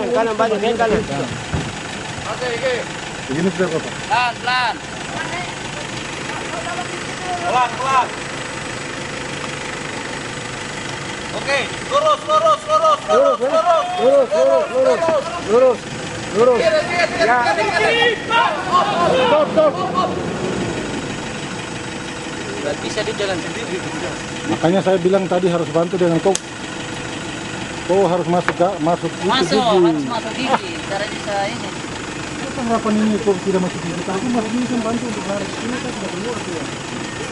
kanan balik kanan. Oke, oke. Begini sudah Bapak. Pelan. Pelan. Oke, lurus. Ya. Stop. Nggak bisa di jalan sendiri. Makanya saya bilang tadi harus bantu dengan kau harus masuk itu Harus masuk gigi. Cara bisa ini. Harapan ini kau tidak masuk gigi. Aku masuk gigi kan bantu untuk lari. Ini kan sudah keluar dia.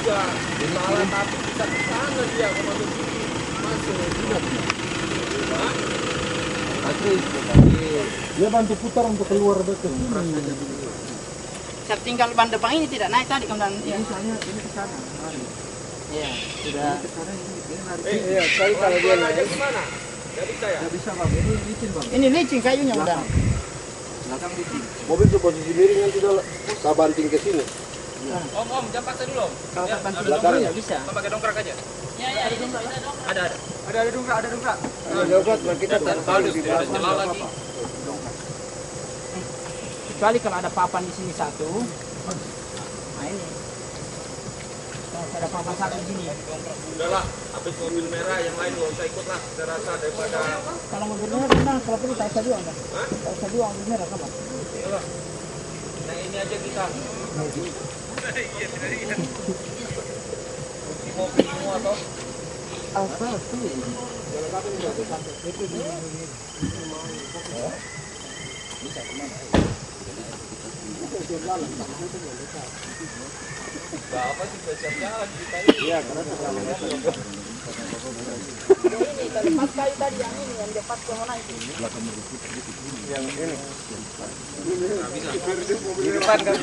Salah tapi bisa ke sana dia ke masuk gigi. Dia bantu putar untuk keluar betul. Saya tinggal ban depan ini tidak naik tadi kemudian. Ini soalnya ini ke sana. Iya, sudah. Iya, sekali kalau dia naik. Gimana? Nggak bisa ya? Tidak bisa Bang, ini licin Bang. Ini licin kayunya udah. Belakang licin. Mobil itu posisi miring nanti saya banting ke sini. Om, jangan paksa dulu. Kalau kapan belakangnya. bisa. Om pakai dongkrak aja. Ya, di sini bisa dong. Ada. Ada dongkrak. Dapat kita Bagus, udah lagi. Kecuali kalau ada papan di sini satu. Nah ini. Kalau ada papan satu di sini. Udahlah, habis mobil merah yang lain nggak usah ikut lah. Saya rasa daripada. Kalau mobil merah benar, kalau perlu tak usah dua enggak? Tak usah dua mobil merah sama. Iyalah. Nah ini aja kita. Mobil semua toh. Apa tuh? Gak apa sih, siap jalan kita ini. Iya, karena Ini lepas kayu tadi yang ini yang lepas ke mana itu? yang ini. Di depan kan.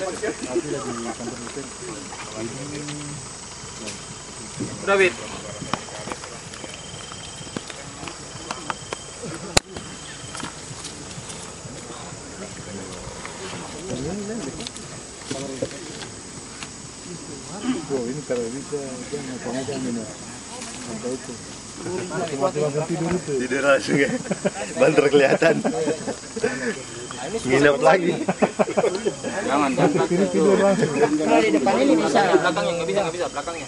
Udah, Wit. Ini kalau bisa jangan sengaja minum. Apa itu? Waktu tidur itu. Tidur langsung ya. Banter kelihatan. Nginep lagi. Jangan. Tidur langsung. Kalau di depan ini bisa. Belakangnya nggak bisa belakangnya.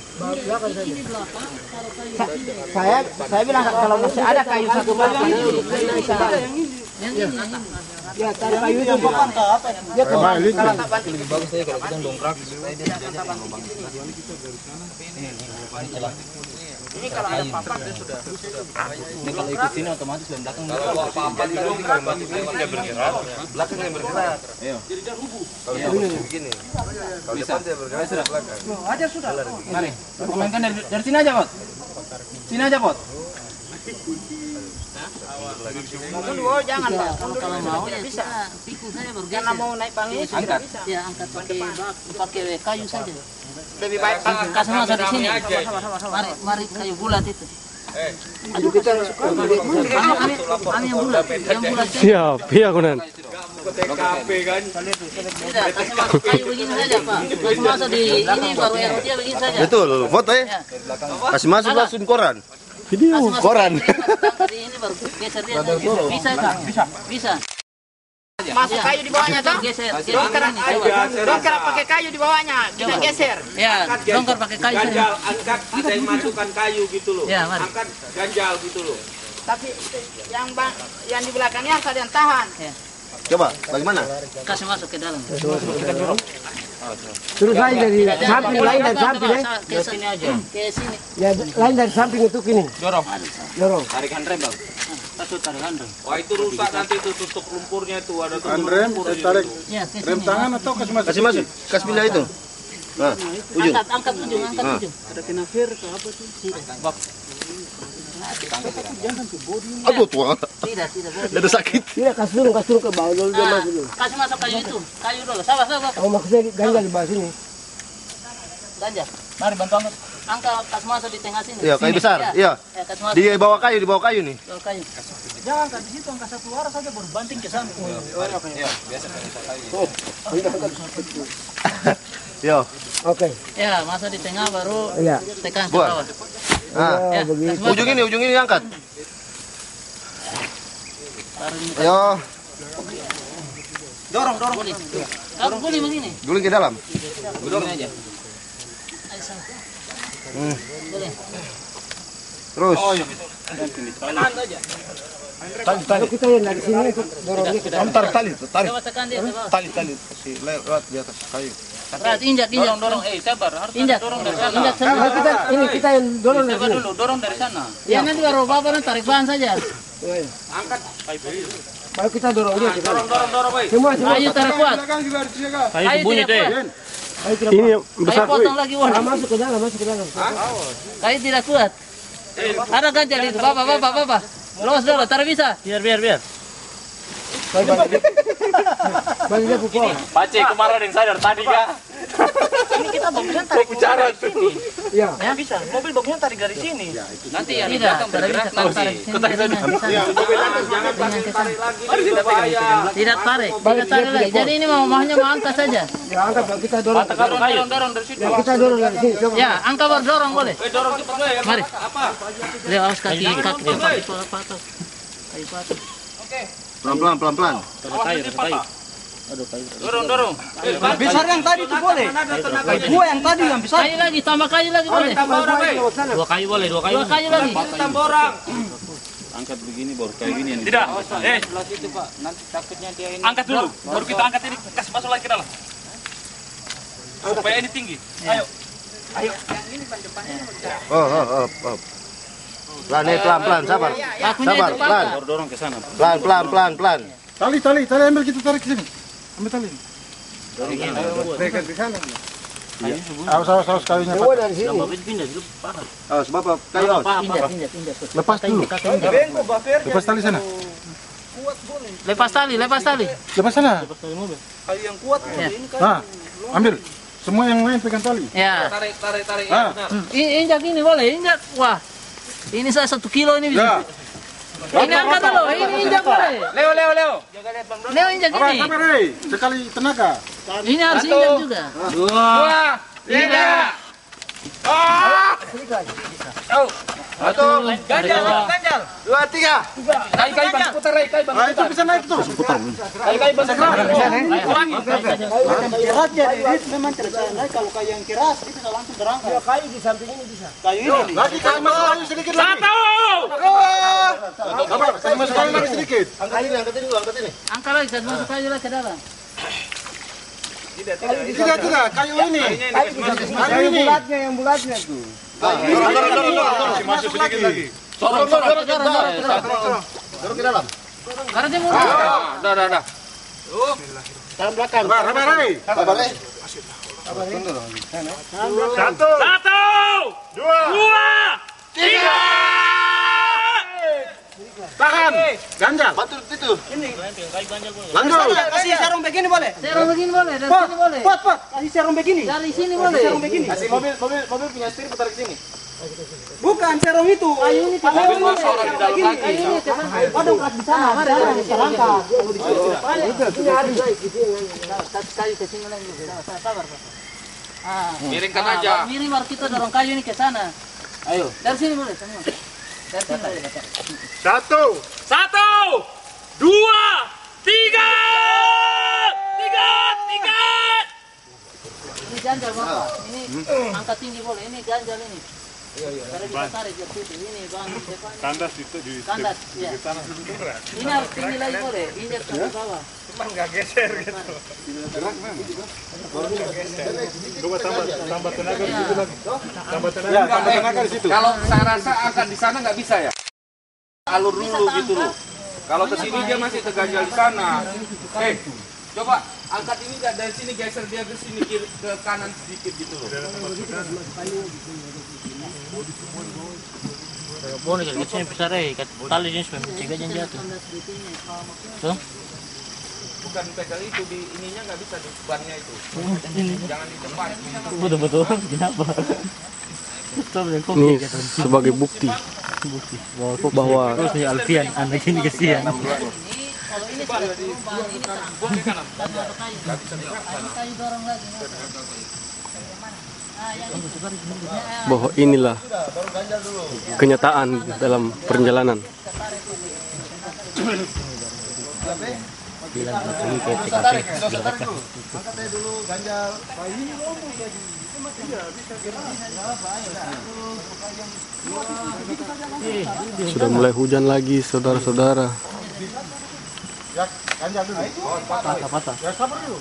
Saya bilang kalau masih ada kayu satu papan ini bisa. Ya, taruh kayu itu papan ke apa ya? Dia ke bawah. Kalau tak banting Lebih bagus aja kalau kita dongkrak supaya dia tak banting di sini. Ini kalau ada papan dia sudah. Ini kalau ikut sini otomatis dan belakang. Kalau papan itu kalau masuk dia bergerak, belakang yang bergerak. Ayo. Jadi dia rubuh. Kalau dia begini. Kalau depan dia bergerak sudah belakang. Aja sudah. Mari. Mainkan dari sini aja, Bot. Sini aja, Bot. Dua jangan Pak. Kalau mau ya bisa. Pikul saja baru karena mau naik panggung Angkat. bisa. Ya, angkat pakai kayu saja. Lebih baik kasih masuk di sini. Mari kayu bulat itu. Aduh kita masuk ke Kami yang bulat. Yang bulat. Siap, iya Kunan. TKP kan. Tidak, kasih masuk kayu begini saja, Pak. Kasih masuk di ini baru yang dia begini saja. Betul, foto ya. Kasih masuk langsung koran. Video. Koran. Di ini baru geser dia. Bisa. Masuk kayu di bawahnya toh? Geser. Dongkrak pakai kayu di bawahnya. Kita geser. Ya, dongkrak pakai kayu. Ganjal, angkat, ada yang masukkan kayu gitu loh. Ya, mari. Angkat ganjal gitu loh. Tapi yang di belakangnya harus ada yang tahan. Coba, bagaimana? Kasih masuk ke dalam. Terus lain dari samping, lain dari samping ya. Ke sini aja. Ke sini. Ya, lain dari samping untuk ini. Dorong. Tarik handrem bang. Tarik handrem. Wah itu rusak nanti itu tutup lumpurnya itu ada tutup Handrem, lumpur. tarik Ya, ke rem sini. tangan atau kasih masuk? Kasih masuk. Kasih pindah itu. Nah, ujung. Angkat ujung. Ada kena fir ke apa tuh? Aduh tua. Tidak boleh. Ada sakit. Tidak kasih turun ke bawah dulu dia masuk dulu. Kasih masuk kayu itu. Kayu dulu. Sabar. Kamu maksudnya ganjal di bawah sini. Ganja. Mari bantu angkat. Angkat kasih masuk di tengah sini. Iya, kayu besar. Iya. Ya, kasih masuk. Di bawah kayu nih. Bawa kayu. Jangan angkat di situ, angkat satu arah saja baru banting ke sana. Iya biasa kan kayu. Yo. Oke. Ya, masuk di tengah baru Iya. tekan ke Buat. bawah. Ah, Ya, ujung ini angkat. Ayo, Dorong guling. Kamu guling begini. guling ke dalam. Dorong aja. Boleh. Terus. Tali. Kita yang dari sini dorongnya ke dalam. Tarik tali, tarik. Coba tekan dia ke bawah. Tali kasih lewat di atas kayu. Berat, injak. Dorong. Sabar. Harus Injak. dorong dari sana. Injak sana. Kita yang dorong dari Sabar sini. dulu, dorong dari sana. Ya nanti baru bapak tarik bahan saja. Baru kita dorong dia. Dorong, woi. Semua. Ayo tarik kuat. Belakang juga harus dijaga. Ayo bunyi deh. Ini yang Ayo potong lagi won. masuk ke dalam. Kayu tidak kuat. Ada ganjal itu, bapak. Los dulu, tarik bisa. Biar. Bagi dia pukul. Pace kemarin yang sadar tadi kan. Ini kita bagusnya tarik Bicara sini. Iya. Ya bisa. Mobil bagusnya tarik dari sini. Nanti ya di belakang bergerak nanti. Tidak tarik lagi. Jadi ini maunya mau angkat saja. Ya angkat kita dorong. Dorong dari situ. Kita dorong dari sini. Coba. Ya, angkat baru dorong boleh. Dorong cepat ya. Mari. Apa? Lihat awas kaki patah. Kayu patah. Pelan-pelan. Dorong. Besar yang tadi itu boleh. Gua yang tadi yang besar. Kayu lagi, tambah kayu lagi boleh. Dua kayu boleh, dua kayu. Dua kayu lagi. Tambah orang. Angkat begini baru kayak gini. Tidak. Nanti takutnya dia ini. Angkat dulu. Baru kita angkat ini, kasih masuk lagi ke dalam. Supaya ini tinggi. Ayo. Oh. Pelan, sabar. Lakunya itu pelan. patah. Dorong ke sana. Pelan. Tali ambil kita tarik ke sini. Ambil tali. Dekat di sana. Awas kayunya. Semua dari sini. Awas, Bapak. Kayu awas. Injak. Lepas dulu. Lepas tali sana. Lepas tali. Lepas sana. Kayu yang kuat Ya. Nah, ambil. Semua yang lain pegang tali. Ya. Tarik. Ah. Injak ini boleh, injak. Wah. Ini saya 1 kilo ini bisa. Ya. Ini angkat dulu, ini injak boleh. Leo. Leo injak ini. Sabar, sekali tenaga. Ini harus injak juga. 2, 3. Satu. Ganjal. 2, 3. Kayu bang putar, kayu bang. Nah, itu bisa naik tuh. Kayu bang. keratnya ini memang tidak bisa naik. Kalau kayu yang keras itu bisa langsung berangkat. Kayu di samping ini bisa. Kayu ini. Lagi kasih masuk kayu sedikit lagi. Sabar, kasih masuk kayu lagi sedikit. Angkat ini. Angkat lagi, kasih masuk kayu lagi ke dalam. Tidak, kayu ini. Kayu ini. Yang bulatnya tuh. Dorong. Masuk sedikit lagi. Dorong ke dalam. Karena dia murah. Dah. Tangan belakang. Sabar. Sabar, Le. 1, 2, 3. Tahan. Ganjal. Bantu itu. Lanjut. Kasih sarung begini boleh. Serong begini boleh, dari sini boleh. Pot. Kasih sarung begini. Dari sini boleh. Sarung begini. Kasih mobil punya setir putar ke sini. Bukan sarung itu. Kayu ini ke Mobil sana. masuk orang di dalam lagi. Kayu ini ke sana. Waduh, keras di sana. Di sana bisa langkah. Kayu ke sini lagi. Sabar, Pak. Miringkan aja. Miring baru kita dorong kayu ini ke sana. Ayo. Dari sini boleh semua. Dari sini boleh. 1, 2, 3. Ini ganjal Bapak. Ini angkat tinggi boleh. Ini ganjal ini. Karena kita tarik ke situ. Ini bang depan. kandas itu di Kandas, ya. Ini harus tinggi lagi boleh. Injak sampai bawah. Cuma nggak geser gitu. Coba tambah tenaga di situ lagi. Tambah tenaga di situ. Kalau saya rasa angkat di sana nggak bisa ya. Alur dulu gitu loh. Kalau ke sini dia masih terganjal di sana. Coba angkat ini nggak dari sini geser dia ke sini kiri ke kanan sedikit gitu loh. Boleh kan kita bisa tali jenis mencegah jatuh. Tuh. Bukan pedal itu di ininya nggak bisa di bannya itu. Jangan di depan. Betul kenapa? Ini sebagai bukti bahwa Alfian anak ini kesian. Kalau ini sudah berubah, ini kayu dorong lagi. bahwa inilah kenyataan dalam perjalanan. Bilang pergi ke TKP. Angkat aja dulu ganja bayi ini rombong lagi. Sudah mulai hujan lagi, saudara-saudara. Ya, ganja dulu. Patah. Ya, sabar dulu.